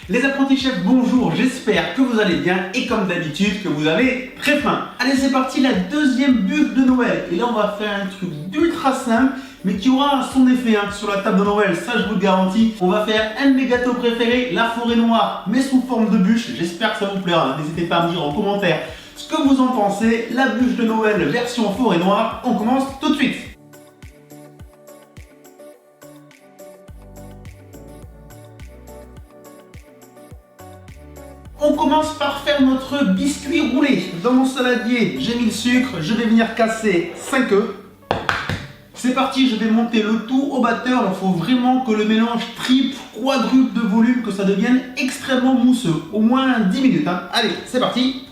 Les apprentis chefs, bonjour, j'espère que vous allez bien et comme d'habitude que vous avez très faim. Allez, c'est parti, la deuxième bûche de Noël. Et là, on va faire un truc d'ultra simple, mais qui aura son effet sur la table de Noël, ça je vous le garantis. On va faire un de mes gâteaux préférés, la forêt noire, mais sous forme de bûche. J'espère que ça vous plaira. N'hésitez pas à me dire en commentaire ce que vous en pensez. La bûche de Noël version forêt noire, on commence tout de suite. On commence par faire notre biscuit roulé. Dans mon saladier, j'ai mis le sucre, je vais venir casser 5 œufs. C'est parti, je vais monter le tout au batteur. Il faut vraiment que le mélange triple, quadruple de volume, que ça devienne extrêmement mousseux. Au moins 10 minutes. Allez, c'est parti.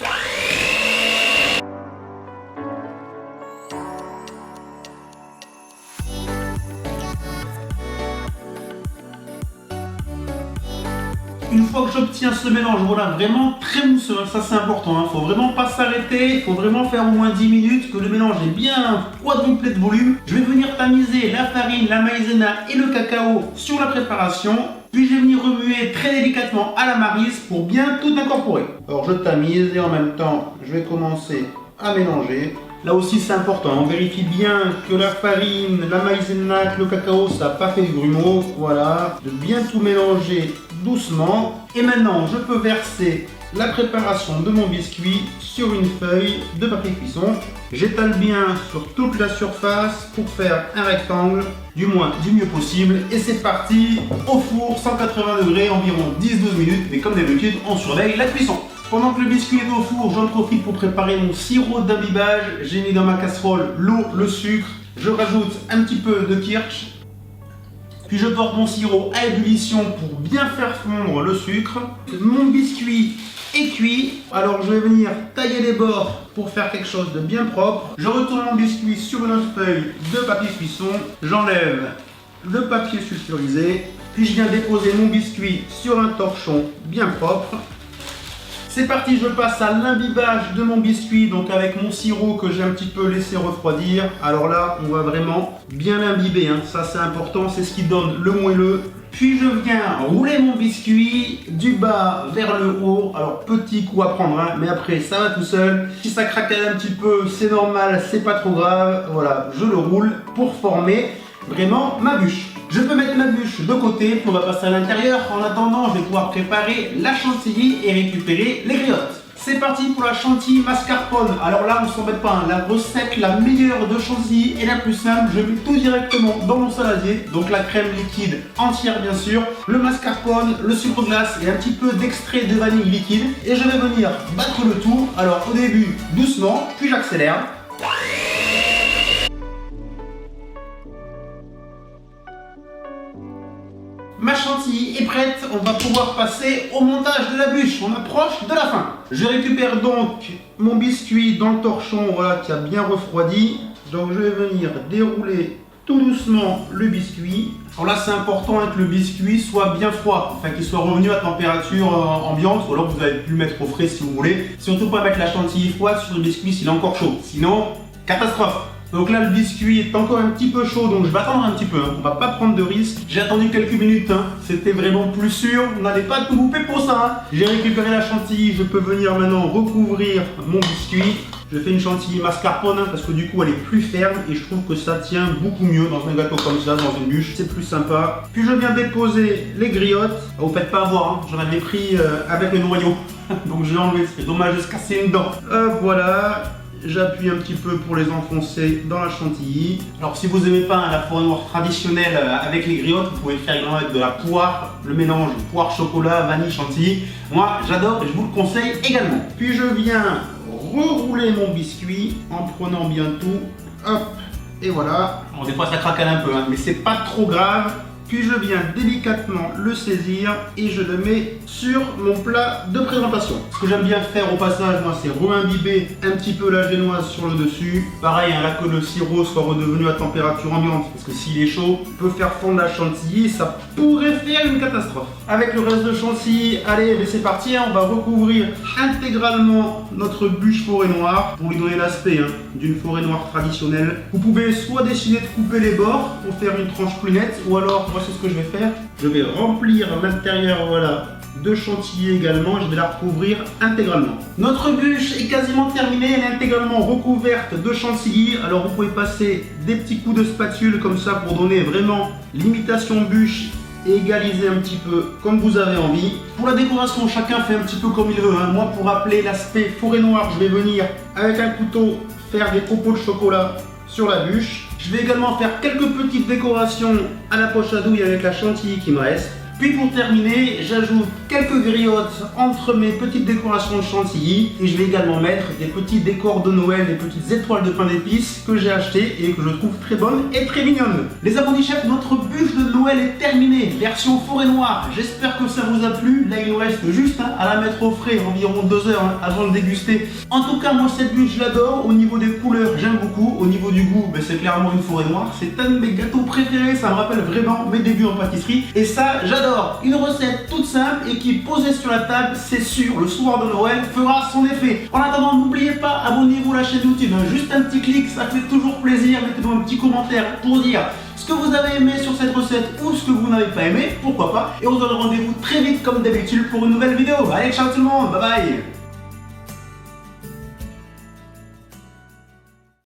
Une fois que j'obtiens ce mélange, voilà, vraiment très mousseux, ça c'est important, faut vraiment pas s'arrêter, il faut vraiment faire au moins 10 minutes, que le mélange est bien quadruplé de volume. Je vais venir tamiser la farine, la maïzena et le cacao sur la préparation, puis je vais venir remuer très délicatement à la maryse pour bien tout incorporer. Alors je tamise et en même temps, je vais commencer à mélanger. Là aussi c'est important, on vérifie bien que la farine, la maïzena, que le cacao, ça n'a pas fait du grumeau. Voilà, de bien tout mélanger doucement. Et maintenant, je peux verser la préparation de mon biscuit sur une feuille de papier cuisson. J'étale bien sur toute la surface pour faire un rectangle, du moins du mieux possible. Et c'est parti, au four, 180 degrés, environ 10-12 minutes. Mais comme d'habitude, on surveille la cuisson. Pendant que le biscuit est au four, j'en profite pour préparer mon sirop d'imbibage. J'ai mis dans ma casserole l'eau, le sucre. Je rajoute un petit peu de kirsch. Puis je porte mon sirop à ébullition pour bien faire fondre le sucre. Mon biscuit est cuit. Alors je vais venir tailler les bords pour faire quelque chose de bien propre. Je retourne mon biscuit sur une autre feuille de papier cuisson. J'enlève le papier sulfurisé. Puis je viens déposer mon biscuit sur un torchon bien propre. C'est parti, je passe à l'imbibage de mon biscuit, donc avec mon sirop que j'ai un petit peu laissé refroidir. Alors là, on va vraiment bien l'imbiber, ça c'est important, c'est ce qui donne le moelleux. Puis je viens rouler mon biscuit du bas vers le haut. Alors petit coup à prendre, mais après ça va tout seul. Si ça craquelle un petit peu, c'est normal, c'est pas trop grave. Voilà, je le roule pour former vraiment ma bûche. Je peux mettre ma bûche de côté, puis on va passer à l'intérieur. En attendant, je vais pouvoir préparer la chantilly et récupérer les griottes. C'est parti pour la chantilly mascarpone. Alors là, on ne s'embête pas, la recette la meilleure de chantilly et la plus simple, je mets tout directement dans mon saladier. Donc la crème liquide entière bien sûr, le mascarpone, le sucre glace et un petit peu d'extrait de vanille liquide. Et je vais venir battre le tout. Alors au début, doucement, puis j'accélère. Ma chantilly est prête, on va pouvoir passer au montage de la bûche, on approche de la fin. Je récupère donc mon biscuit dans le torchon, voilà, qui a bien refroidi. Donc je vais venir dérouler tout doucement le biscuit. Alors là c'est important que le biscuit soit bien froid, enfin qu'il soit revenu à température ambiante, ou alors vous avez pu le mettre au frais si vous voulez. Surtout pas mettre la chantilly froide sur le biscuit s'il est encore chaud, sinon catastrophe. Donc là le biscuit est encore un petit peu chaud, donc je vais attendre un petit peu, on va pas prendre de risque. J'ai attendu quelques minutes, c'était vraiment plus sûr, on n'allait pas tout louper pour ça. J'ai récupéré la chantilly, je peux venir maintenant recouvrir mon biscuit. Je fais une chantilly mascarpone parce que du coup elle est plus ferme et je trouve que ça tient beaucoup mieux dans un gâteau comme ça, dans une bûche, c'est plus sympa. Puis je viens déposer les griottes. Vous faites pas avoir, j'en avais pris avec le noyau, donc je l'ai enlevé, c'est dommage de se casser une dent. Voilà. J'appuie un petit peu pour les enfoncer dans la chantilly. Alors si vous n'aimez pas la forêt noire traditionnelle avec les griottes, vous pouvez faire également avec de la poire, le mélange poire, chocolat, vanille, chantilly. Moi j'adore et je vous le conseille également. Puis je viens rerouler mon biscuit en prenant bien tout. Hop, et voilà. Alors des fois ça craquelle un peu, mais c'est pas trop grave. Puis je viens délicatement le saisir et je le mets sur mon plat de présentation. Ce que j'aime bien faire au passage, moi, c'est re-imbiber un petit peu la génoise sur le dessus. Pareil, là que le sirop soit redevenu à température ambiante, parce que s'il est chaud, on peut faire fondre la chantilly, ça pourrait faire une catastrophe. Avec le reste de chantilly, allez, c'est parti, on va recouvrir intégralement notre bûche forêt noire pour lui donner l'aspect d'une forêt noire traditionnelle. Vous pouvez soit décider de couper les bords pour faire une tranche plus nette, ou alors, moi c'est ce que je vais faire, je vais remplir l'intérieur, voilà, de chantilly également, je vais la recouvrir intégralement. Notre bûche est quasiment terminée, elle est intégralement recouverte de chantilly. Alors vous pouvez passer des petits coups de spatule comme ça pour donner vraiment l'imitation bûche et égaliser un petit peu comme vous avez envie. Pour la décoration, chacun fait un petit peu comme il veut, hein. Moi, pour rappeler l'aspect forêt noire, je vais venir avec un couteau faire des copeaux de chocolat sur la bûche. Je vais également faire quelques petites décorations à la poche à douille avec la chantilly qui me reste. Puis pour terminer, j'ajoute quelques griottes entre mes petites décorations de chantilly et je vais également mettre des petits décors de Noël, des petites étoiles de pain d'épices que j'ai achetées et que je trouve très bonnes et très mignonnes. Les abonnés chefs, notre bûche de Noël est terminée, version forêt noire. J'espère que ça vous a plu. Là, il nous reste juste à la mettre au frais, environ 2 heures avant de déguster. En tout cas, moi cette bûche, je l'adore. Au niveau des couleurs, j'aime beaucoup. Au niveau du goût, c'est clairement une forêt noire. C'est un de mes gâteaux préférés. Ça me rappelle vraiment mes débuts en pâtisserie. Et ça, j'adore. Une recette toute simple et qui, posée sur la table, c'est sûr, le soir de Noël, fera son effet. En attendant, n'oubliez pas, abonnez-vous à la chaîne YouTube. Juste un petit clic, ça fait toujours plaisir. Mettez-nous un petit commentaire pour dire ce que vous avez aimé sur cette recette ou ce que vous n'avez pas aimé, pourquoi pas. Et on se donne rendez-vous très vite comme d'habitude pour une nouvelle vidéo. Allez, ciao tout le monde, bye bye.